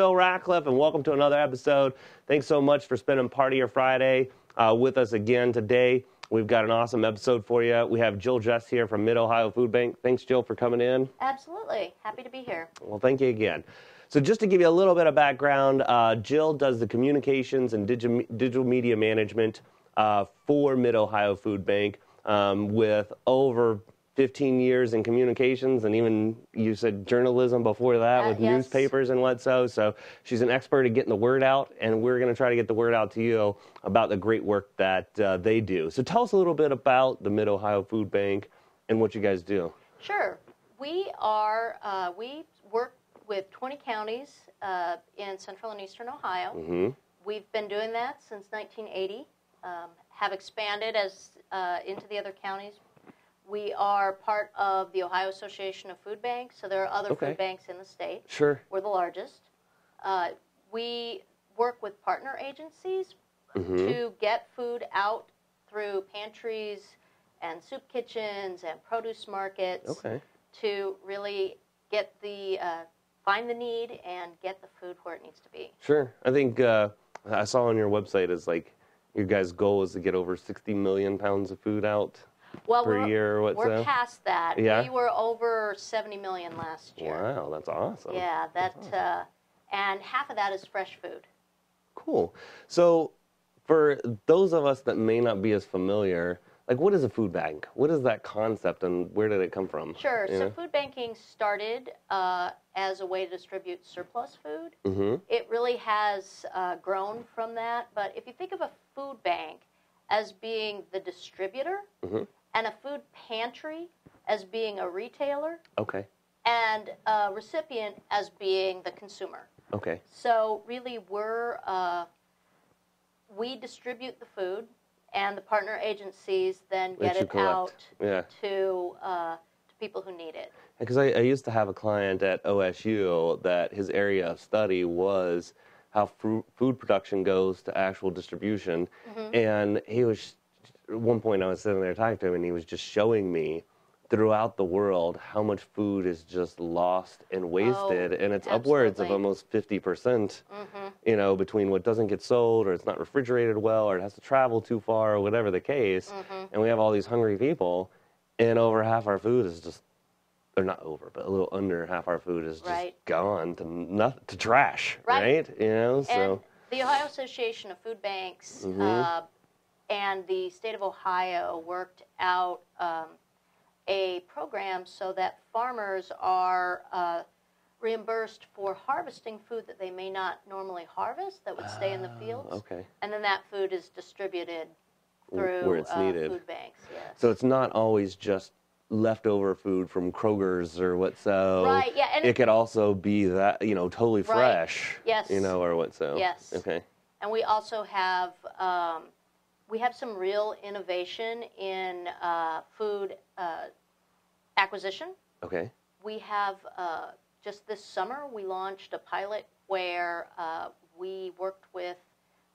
Phil Ratcliffe, and welcome to another episode. Thanks so much for spending part of your Friday with us again today. We've got an awesome episode for you. We have Jess here from Mid-Ohio Foodbank. Thanks, Jill, for coming in. Absolutely. Happy to be here. Well, thank you again. So just to give you a little bit of background, Jill does the communications and digital media management for Mid-Ohio Foodbank with over 15 years in communications, and even you said journalism before that with yes. newspapers and what so she's an expert at getting the word out, and we're going to try to get the word out to you about the great work that they do. So tell us a little bit about the Mid-Ohio Foodbank and what you guys do. Sure. We work with 20 counties in central and eastern Ohio. Mm-hmm. We've been doing that since 1980, have expanded into the other counties. We are part of the Ohio Association of Food Banks, so there are other food banks in the state. Sure. We're the largest. We work with partner agencies to get food out through pantries and soup kitchens and produce markets to really get find the need and get the food where it needs to be. Sure. I think I saw on your website is like your guys' goal is to get over 60 million pounds of food out. Per year or we're past that. Yeah. We were over 70 million last year. Wow, that's awesome. Yeah, and half of that is fresh food. Cool. So for those of us that may not be as familiar, like what is a food bank? What is that concept and where did it come from? Sure. So food banking started as a way to distribute surplus food. Mm-hmm. It really has grown from that. But if you think of a food bank as being the distributor, and a food pantry as being a retailer, and a recipient as being the consumer. So really we distribute the food, and the partner agencies then get it out to people who need it. Because I used to have a client at OSU that his area of study was how food production goes to actual distribution, and he was... At one point I was sitting there talking to him, and he was just showing me throughout the world how much food is just lost and wasted, and it's upwards of almost 50%, you know, between what doesn't get sold, or it's not refrigerated well, or it has to travel too far, or whatever the case, and we have all these hungry people, and over half our food is just, or not over, but a little under half our food is just gone to trash, right? You know, so. And the Ohio Association of Food Banks and the state of Ohio worked out a program so that farmers are reimbursed for harvesting food that they may not normally harvest that would stay in the fields. And then that food is distributed through where it's needed. Food banks. Yes. So it's not always just leftover food from Kroger's or what so. Right, yeah. And it could also be that, you know, totally fresh. Yes. You know, or what so. Yes. Okay. And we also have... we have some real innovation in food acquisition. We have, just this summer, we launched a pilot where we worked with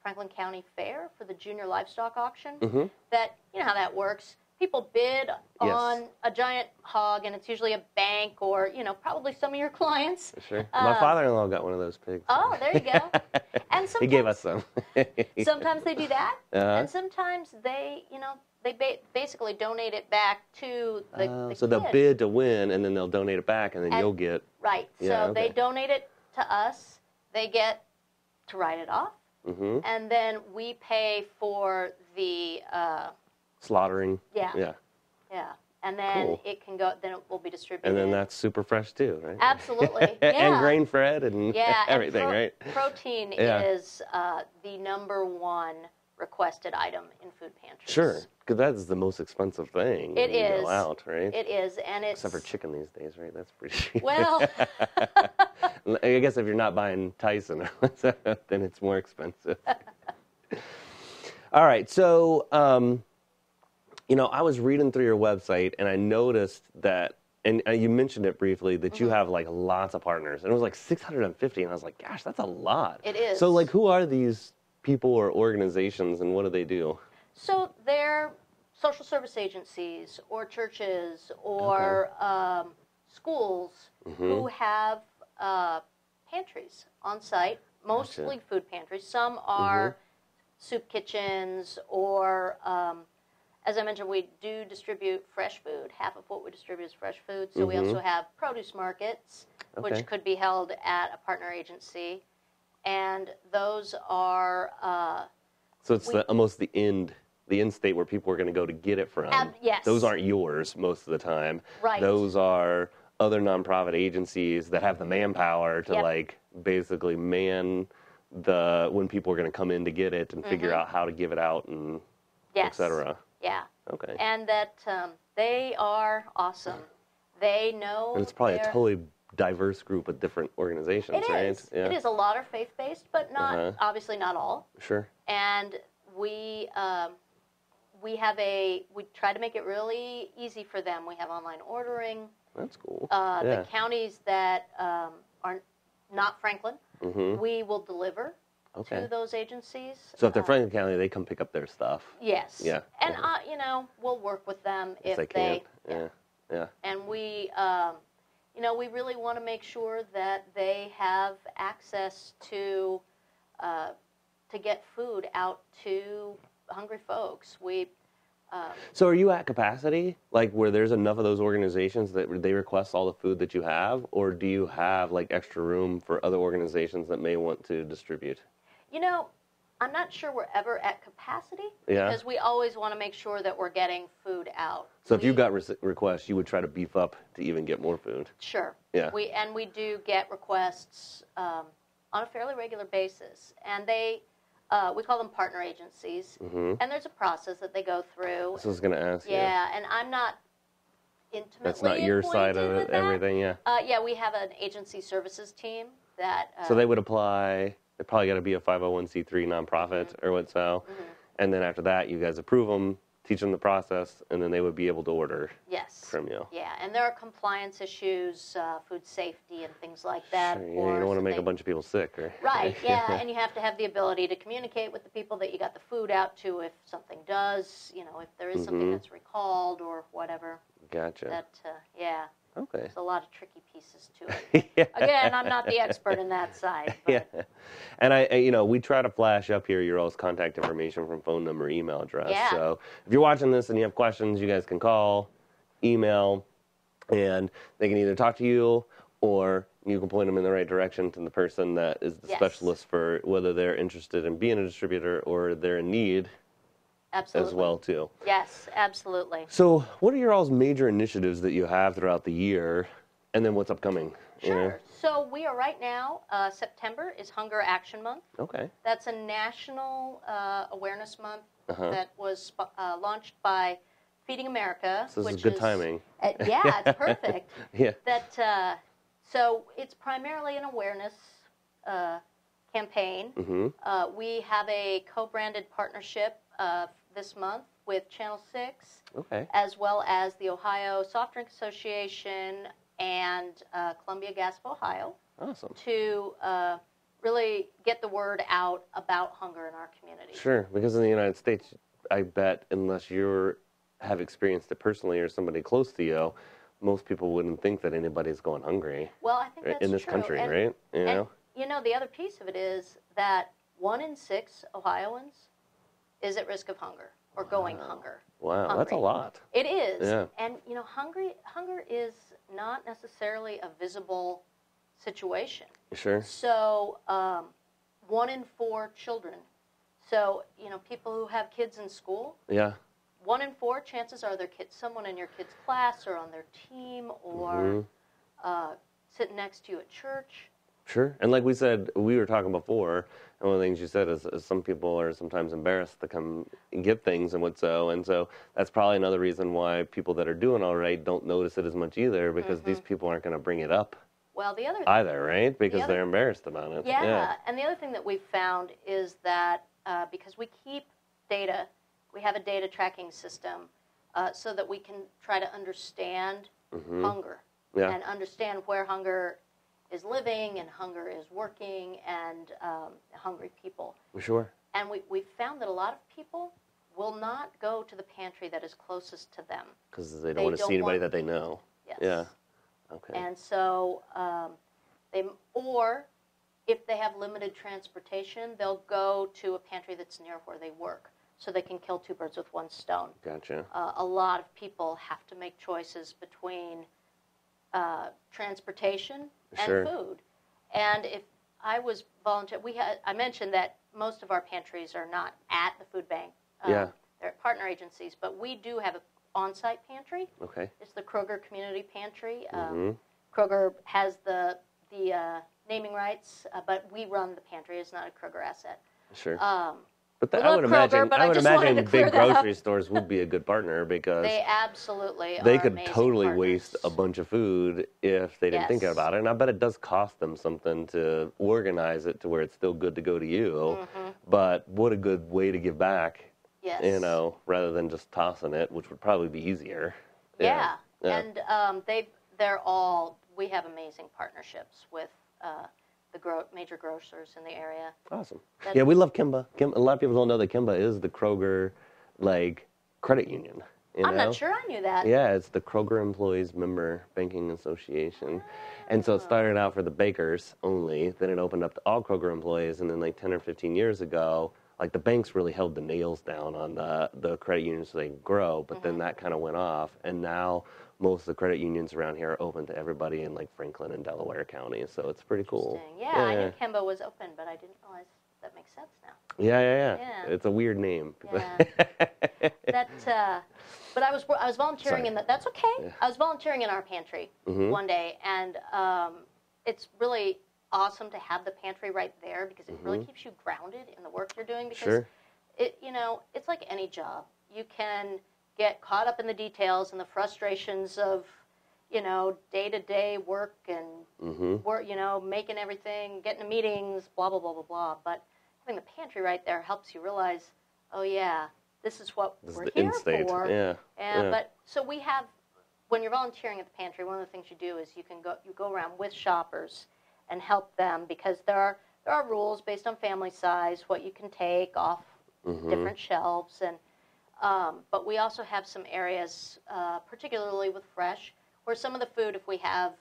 Franklin County Fair for the junior livestock auction. That, you know how that works. People bid on a giant hog, and it's usually a bank or, you know, probably some of your clients. Sure. My father-in-law got one of those pigs. Oh, there you go. And he gave us some. Sometimes they do that, and sometimes they, you know, they basically donate it back to the so they'll bid to win, and then they'll donate it back, and then you'll get... Right. Yeah, so they donate it to us. They get to write it off, and then we pay for the... slaughtering. Yeah. And then it can go. Then it will be distributed. And then that's super fresh too, right? Absolutely. And grain fed and everything, and right? Protein is the #1 requested item in food pantries. Sure, because that's the most expensive thing. It is. Go out, right? It is, and it's except for chicken these days, right? That's pretty cheap. Well, I guess if you're not buying Tyson, then it's more expensive. All right, so. You know, I was reading through your website, and I noticed that, and you mentioned it briefly, that you have, like, lots of partners. And it was, like, 650, and I was like, gosh, that's a lot. It is. So, like, who are these people or organizations, and what do they do? So they're social service agencies or churches or schools who have pantries on site, mostly food pantries. Some are soup kitchens or, as I mentioned, we do distribute fresh food. Half of what we distribute is fresh food. So we also have produce markets, which could be held at a partner agency. And those are... so it's almost the end state where people are going to go to get it from. Yes. Those aren't yours most of the time. Right. Those are other nonprofit agencies that have the manpower to like basically man when people are going to come in to get it and figure out how to give it out and et cetera. Yeah. Okay. And that they are awesome. They know. And it's probably a totally diverse group of different organizations, right? It is. A lot are faith-based, but not obviously not all. Sure. And we try to make it really easy for them. We have online ordering. That's cool. The counties that are not Franklin, we will deliver to those agencies. So if they're Franklin County, they come pick up their stuff. Yes. Yeah. And we'll work with them if they can. Yeah. And we we really want to make sure that they have access to get food out to hungry folks. So are you at capacity, like where there's enough of those organizations that they request all the food that you have, or do you have like extra room for other organizations that may want to distribute? I'm not sure we're ever at capacity because we always want to make sure that we're getting food out. So if you got requests, you would try to beef up to even get more food? Sure. Yeah. We do get requests on a fairly regular basis, and we call them partner agencies, and there's a process that they go through. This was going to ask you. Yeah, and I'm not intimately That's not your side of it, everything, yeah, we have an agency services team that... so they would apply... They probably got to be a 501c3 nonprofit or what so. And then after that, you guys approve them, teach them the process, and then they would be able to order from you. Yeah, and there are compliance issues, food safety and things like that. Sure, you don't want to make a bunch of people sick, right? Right, yeah, and you have to have the ability to communicate with the people that you got the food out to if something does, if there is something that's recalled or whatever. Gotcha. That, Okay. There's a lot of tricky pieces to it. Again, I'm not the expert in that side. But. Yeah. And we try to flash up here your all's contact information from phone number, email address. Yeah. So if you're watching this and you have questions, you guys can call, email, and they can either talk to you or you can point them in the right direction to the person that is the specialist for whether they're interested in being a distributor or they're in need. Absolutely. As well, too. Yes, absolutely. So what are your all's major initiatives that you have throughout the year, and then what's upcoming? Sure. So we are right now, September is Hunger Action Month. Okay. That's a national awareness month that was launched by Feeding America. So this is good timing. Yeah, it's perfect. Yeah. So it's primarily an awareness campaign. We have a co-branded partnership this month with Channel 6, as well as the Ohio Soft Drink Association and Columbia Gas of Ohio. Awesome. To really get the word out about hunger in our community. Sure, because in the United States, I bet unless you have experienced it personally or somebody close to you, most people wouldn't think that anybody's going hungry. Well, I think that's in this true. country, right? The other piece of it is that 1 in 6 Ohioans is at risk of hunger or going hungry. Wow, that's a lot. It is. Yeah. And, hunger is not necessarily a visible situation. Sure. So 1 in 4 children. So, people who have kids in school. Yeah. 1 in 4, chances are someone in your kid's class or on their team or sitting next to you at church. Sure. And like we said, we were talking before, and one of the things you said is some people are sometimes embarrassed to come and get things and what so. And so that's probably another reason why people that are doing all right don't notice it as much either, because these people aren't going to bring it up. Well, the other either, right? Because they're embarrassed about it. Yeah. And the other thing that we've found is that because we keep data, we have a data tracking system so that we can try to understand hunger and understand where hunger is living and hunger is working and hungry people. Sure. And we found that a lot of people will not go to the pantry that is closest to them. Because they don't want to see anybody that they know. Yes. Yeah. Okay. And so if they have limited transportation, they'll go to a pantry that's near where they work, so they can kill two birds with one stone. Gotcha. A lot of people have to make choices between transportation and food. And if I was volunteer, I mentioned that most of our pantries are not at the food bank. They're at partner agencies, but we do have an on-site pantry. Okay. It's the Kroger Community Pantry. Kroger has the naming rights, but we run the pantry. It's not a Kroger asset. Sure. But I would imagine big grocery stores would be a good partner because they absolutely they are could totally partners. waste a bunch of food if they didn't think about it. And I bet it does cost them something to organize it to where it's still good to go to you. But what a good way to give back. Yes. You know, rather than just tossing it, which would probably be easier. Yeah. And we have amazing partnerships with the major grocers in the area. Awesome. Yeah, we love Kimba. A lot of people don't know that Kimba is the Kroger, credit union. I'm not sure I knew that. Yeah, it's the Kroger Employees Member Banking Association. And so it started out for the bakers only, then it opened up to all Kroger employees, and then 10 or 15 years ago, the banks really held the nails down on the credit unions so they can grow, but then that kind of went off, and now most of the credit unions around here are open to everybody in Franklin and Delaware County, so it's pretty cool. Yeah, I knew Kimba was open, but I didn't realize that makes sense now. Yeah. It's a weird name. Yeah. But I was volunteering that's okay. Yeah. I was volunteering in our pantry one day, and it's really awesome to have the pantry right there because it really keeps you grounded in the work you're doing because it's like any job. You can get caught up in the details and the frustrations of, day-to-day work and work, making everything, getting to meetings, blah, blah, blah, blah, blah. But having the pantry right there helps you realize, oh, yeah, this is what we're here for. Yeah. But so we have, when you're volunteering at the pantry, one of the things you do is you go around with shoppers and help them because there are rules based on family size, what you can take off different shelves, and but we also have some areas, particularly with fresh, where some of the food, if we have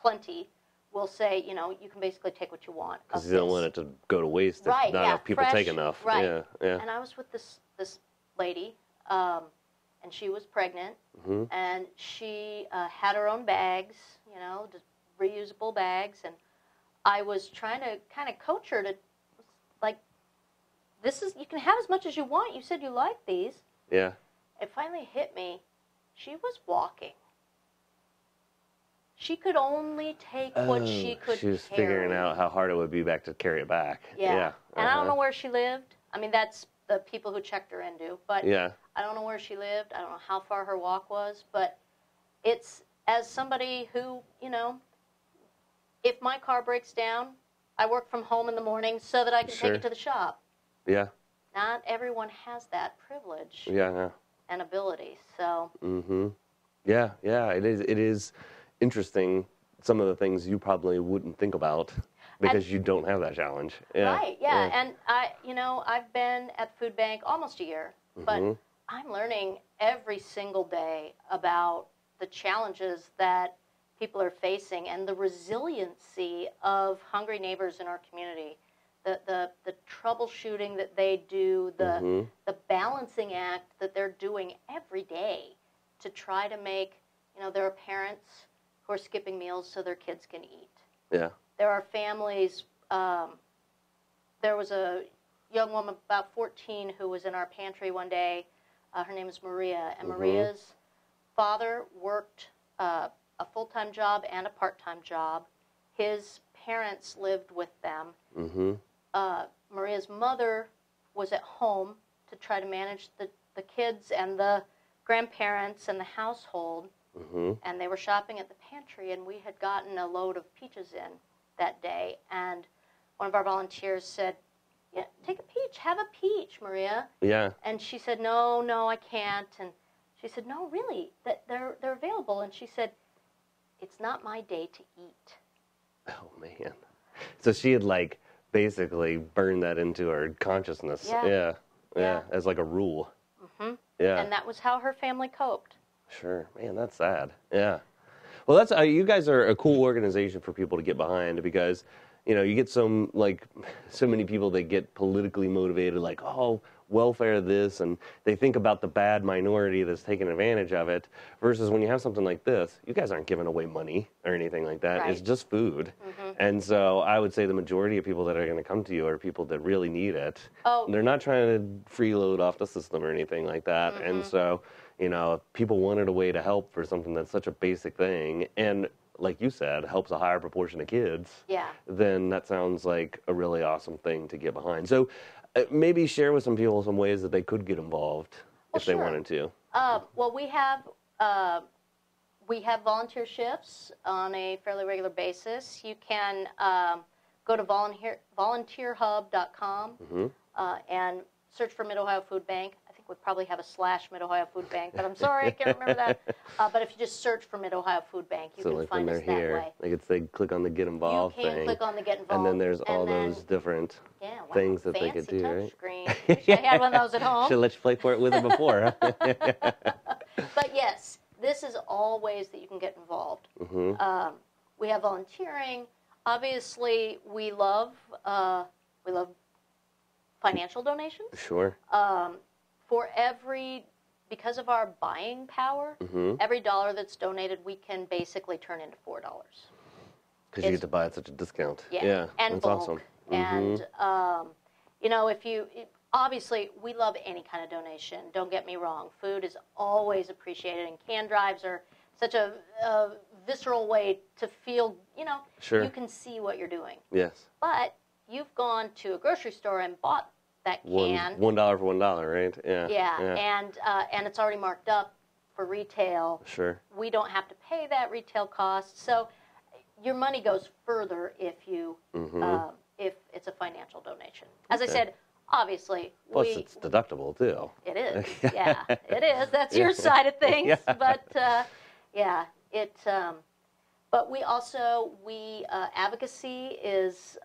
plenty, we'll say, you can basically take what you want. Because you don't want it to go to waste if not enough people take enough. Right. Yeah. And I was with this lady, and she was pregnant, and she had her own bags, just reusable bags, and I was trying to kind of coach her to, you can have as much as you want. You said you like these. Yeah. It finally hit me. She was walking. She could only take what she could carry. She was figuring out how hard it would be to carry it back. Yeah. And I don't know where she lived. I mean, that's the people who checked her into. But I don't know where she lived. I don't know how far her walk was. But it's, as somebody who, if my car breaks down, I work from home in the morning so that I can take it to the shop. Yeah. Not everyone has that privilege. Yeah. And ability. So. Yeah. It is interesting. Some of the things you probably wouldn't think about because you don't have that challenge. Yeah. Right. Yeah. And I've been at the food bank almost a year, but I'm learning every single day about the challenges that people are facing and the resiliency of hungry neighbors in our community. The troubleshooting that they do, the balancing act that they're doing every day to try to make, there are parents who are skipping meals so their kids can eat. Yeah. There are families, there was a young woman about 14 who was in our pantry one day. Her name is Maria, and Maria's father worked a full-time job and a part-time job. His parents lived with them. Maria's mother was at home to try to manage the kids and the grandparents and the household, and they were shopping at the pantry, and we had gotten a load of peaches in that day, and one of our volunteers said, "Yeah, take a peach, have a peach, Maria." Yeah. And she said, no, I can't, and she said, "No, really, that they're available," and she said, "It's not my day to eat." Oh, man. So she had, basically burned that into her consciousness. Yeah. As a rule. Yeah. And that was how her family coped. Sure. Man, that's sad. Yeah. Well, that's you guys are a cool organization for people to get behind because, you know, you get so many people that get politically motivated, like, oh, welfare this, and they think about the bad minority that's taking advantage of it, versus when you have something like this, you guys aren't giving away money or anything like that. Right. It's just food. And so I would say the majority of people that are going to come to you are people that really need it. Oh. They're not trying to freeload off the system or anything like that. And so, you know, if people wanted a way to help for something that's such a basic thing, and like you said, helps a higher proportion of kids, then that sounds like a really awesome thing to get behind. So maybe share with some people some ways that they could get involved if they wanted to. Well, we have volunteer shifts on a fairly regular basis. You can go to volunteerhub.com and search for Mid-Ohio Foodbank. I think we probably have a / Mid-Ohio Foodbank, but I'm sorry, I can't remember that. But if you just search for Mid-Ohio Foodbank, you can find us that way. They click on the Get Involved thing. You can click on the Get Involved. And then there's all those different things that they could do, right? Screen. Wish I had one of those at home. Should let you play for it with it before. But yes, this is all ways that you can get involved. We have volunteering. Obviously, we love financial donations. Sure. Because of our buying power, every dollar that's donated, we can basically turn into $4. Because you get to buy at such a discount. Yeah, and that's bulk. Awesome. And, you know, obviously, we love any kind of donation. Don't get me wrong. Food is always appreciated, and can drives are such a visceral way to feel, you know, you can see what you're doing. Yes. But you've gone to a grocery store and bought that can. $1 for $1, right? Yeah. And it's already marked up for retail. Sure. We don't have to pay that retail cost. So your money goes further if if it's a financial donation. As I said, obviously. Plus, it's deductible, too. It is. Yeah, it is. That's your side of things. But, but we also, advocacy is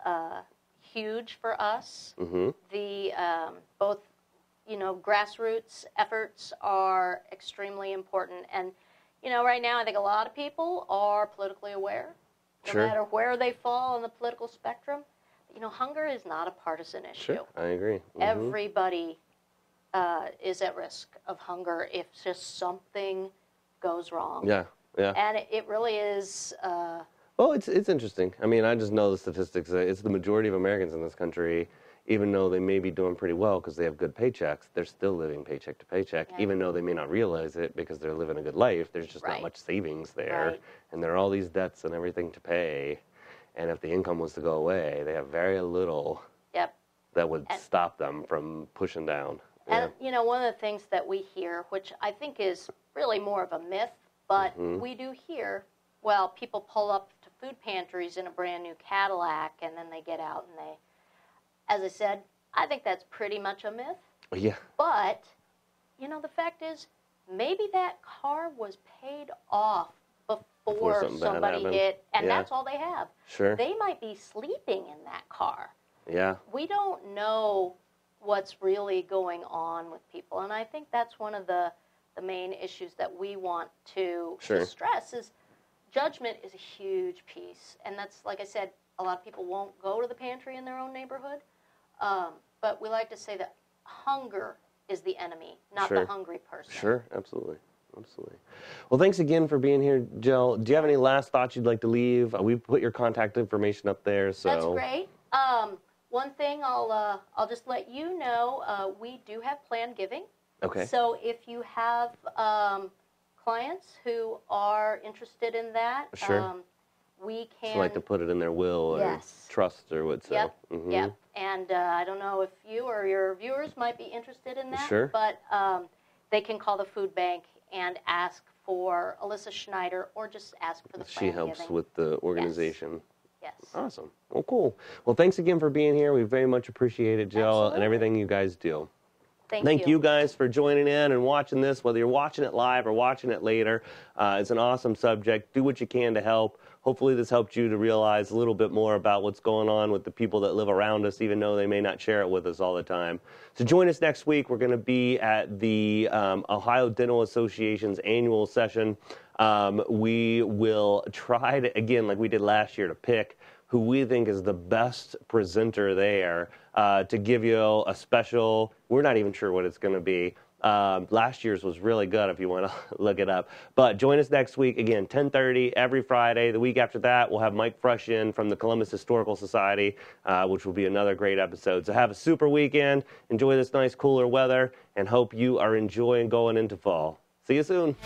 huge for us. The both, you know, grassroots efforts are extremely important. And, you know, right now I think a lot of people are politically aware, no matter where they fall on the political spectrum. You know, hunger is not a partisan issue. Sure, I agree. Everybody is at risk of hunger if just something goes wrong. Yeah. And it really is. Well, it's interesting. I mean, I just know the statistics. It's the majority of Americans in this country, even though they may be doing pretty well because they have good paychecks, they're still living paycheck to paycheck, even though they may not realize it because they're living a good life. There's just not much savings there. And there are all these debts and everything to pay. And if the income was to go away, they have very little that would stop them from pushing down. And, you know, one of the things that we hear, which I think is really more of a myth, but we do hear, well, people pull up to food pantries in a brand new Cadillac and then they get out and they, as I said, I think that's pretty much a myth. Yeah. But, you know, the fact is, maybe that car was paid off before somebody hit, and that's all they have. Sure. They might be sleeping in that car. Yeah. We don't know what's really going on with people, and I think that's one of the main issues that we want to stress is judgment is a huge piece, and that's, like I said, a lot of people won't go to the pantry in their own neighborhood, but we like to say that hunger is the enemy, not the hungry person. Sure, absolutely. Absolutely. Well, thanks again for being here, Jill. Do you have any last thoughts you'd like to leave? We put your contact information up there. So that's great. One thing I'll just let you know, we do have planned giving. Okay. So if you have clients who are interested in that, we can. So like to put it in their will or trust or what so. Yep. Yep. And I don't know if you or your viewers might be interested in that. But they can call the food bank and ask for Alyssa Schneider or just ask for the She helps with the organization. Yes. Awesome. Well, cool. Well, thanks again for being here. We very much appreciate it, Jill, and everything you guys do. Thank you guys for joining in and watching this, whether you're watching it live or watching it later. It's an awesome subject. Do what you can to help. hopefully this helped you to realize a little bit more about what's going on with the people that live around us, even though they may not share it with us all the time. So join us next week. We're going to be at the Ohio Dental Association's annual session. We will try to, again, like we did last year, to pick who we think is the best presenter there to give you a special, we're not even sure what it's going to be. Last year's was really good if you want to look it up. But join us next week, again, 10:30 every Friday. The week after that, we'll have Mike Fresh in from the Columbus Historical Society, which will be another great episode. So have a super weekend. Enjoy this nice cooler weather, and hope you are enjoying going into fall. See you soon.